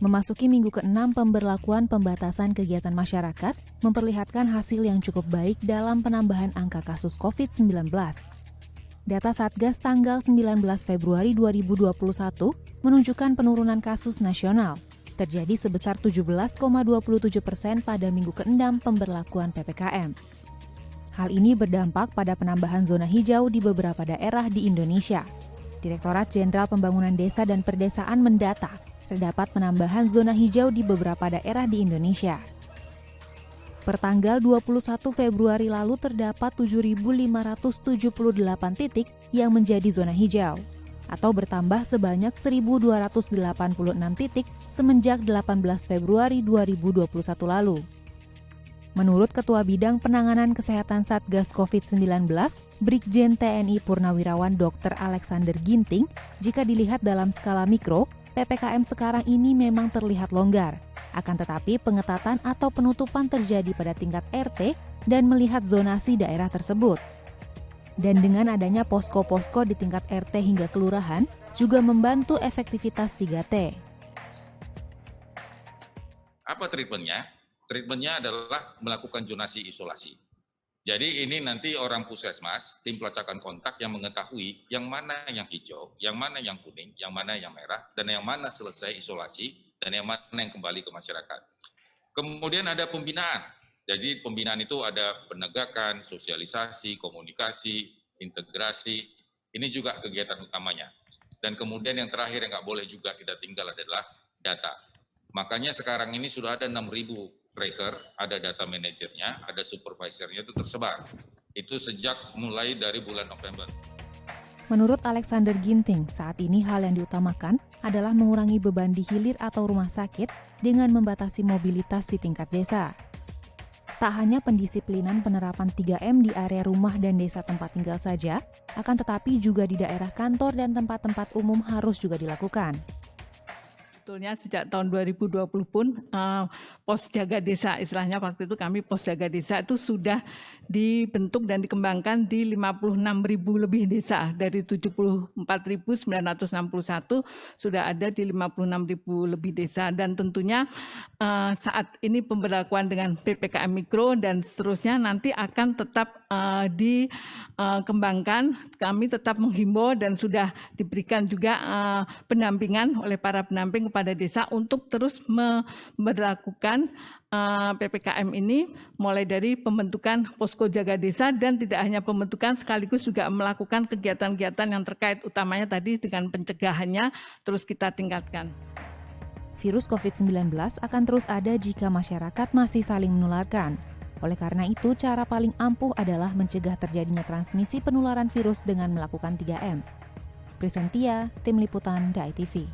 Memasuki minggu ke-6 pemberlakuan pembatasan kegiatan masyarakat memperlihatkan hasil yang cukup baik dalam penambahan angka kasus COVID-19. Data Satgas tanggal 19 Februari 2021 menunjukkan penurunan kasus nasional terjadi sebesar 17,27% pada minggu ke-6 pemberlakuan PPKM. Hal ini berdampak pada penambahan zona hijau di beberapa daerah di Indonesia. Direktorat Jenderal Pembangunan Desa dan Perdesaan mendata terdapat penambahan zona hijau di beberapa daerah di Indonesia. Pertanggal 21 Februari lalu terdapat 7.578 titik yang menjadi zona hijau, atau bertambah sebanyak 1.286 titik semenjak 18 Februari 2021 lalu. Menurut Ketua Bidang Penanganan Kesehatan Satgas COVID-19, Brigjen TNI Purnawirawan Dr. Alexander Ginting, jika dilihat dalam skala mikro, PPKM sekarang ini memang terlihat longgar. Akan tetapi pengetatan atau penutupan terjadi pada tingkat RT dan melihat zonasi daerah tersebut. Dan dengan adanya posko-posko di tingkat RT hingga kelurahan juga membantu efektivitas 3T. Apa treatmentnya? Treatmentnya adalah melakukan zonasi isolasi. Jadi ini nanti orang puskesmas, tim pelacakan kontak yang mengetahui yang mana yang hijau, yang mana yang kuning, yang mana yang merah, dan yang mana selesai isolasi, dan yang mana yang kembali ke masyarakat. Kemudian ada pembinaan. Jadi pembinaan itu ada penegakan, sosialisasi, komunikasi, integrasi. Ini juga kegiatan utamanya. Dan kemudian yang terakhir yang nggak boleh juga kita tinggal adalah data. Makanya sekarang ini sudah ada 6.000 tracer, ada data manajernya, ada supervisornya itu tersebar. Itu sejak mulai dari bulan November. Menurut Alexander Ginting, saat ini hal yang diutamakan adalah mengurangi beban di hilir atau rumah sakit dengan membatasi mobilitas di tingkat desa. Tak hanya pendisiplinan penerapan 3M di area rumah dan desa tempat tinggal saja, akan tetapi juga di daerah kantor dan tempat-tempat umum harus juga dilakukan. Sebetulnya sejak tahun 2020 pun pos jaga desa, istilahnya waktu itu kami pos jaga desa itu sudah dibentuk dan dikembangkan di 56.000 lebih desa. Dari 74.961 sudah ada di 56.000 lebih desa. Dan tentunya saat ini pemberlakuan dengan PPKM Mikro dan seterusnya nanti akan tetap dikembangkan. Kami tetap menghimbau dan sudah diberikan juga pendampingan oleh para pendamping kepada desa untuk terus memberlakukan PPKM ini mulai dari pembentukan posko jaga desa dan tidak hanya pembentukan sekaligus juga melakukan kegiatan-kegiatan yang terkait utamanya tadi dengan pencegahannya terus kita tingkatkan. Virus COVID-19 akan terus ada jika masyarakat masih saling menularkan. Oleh karena itu, cara paling ampuh adalah mencegah terjadinya transmisi penularan virus dengan melakukan 3M. Presentia, Tim Liputan, DAI TV.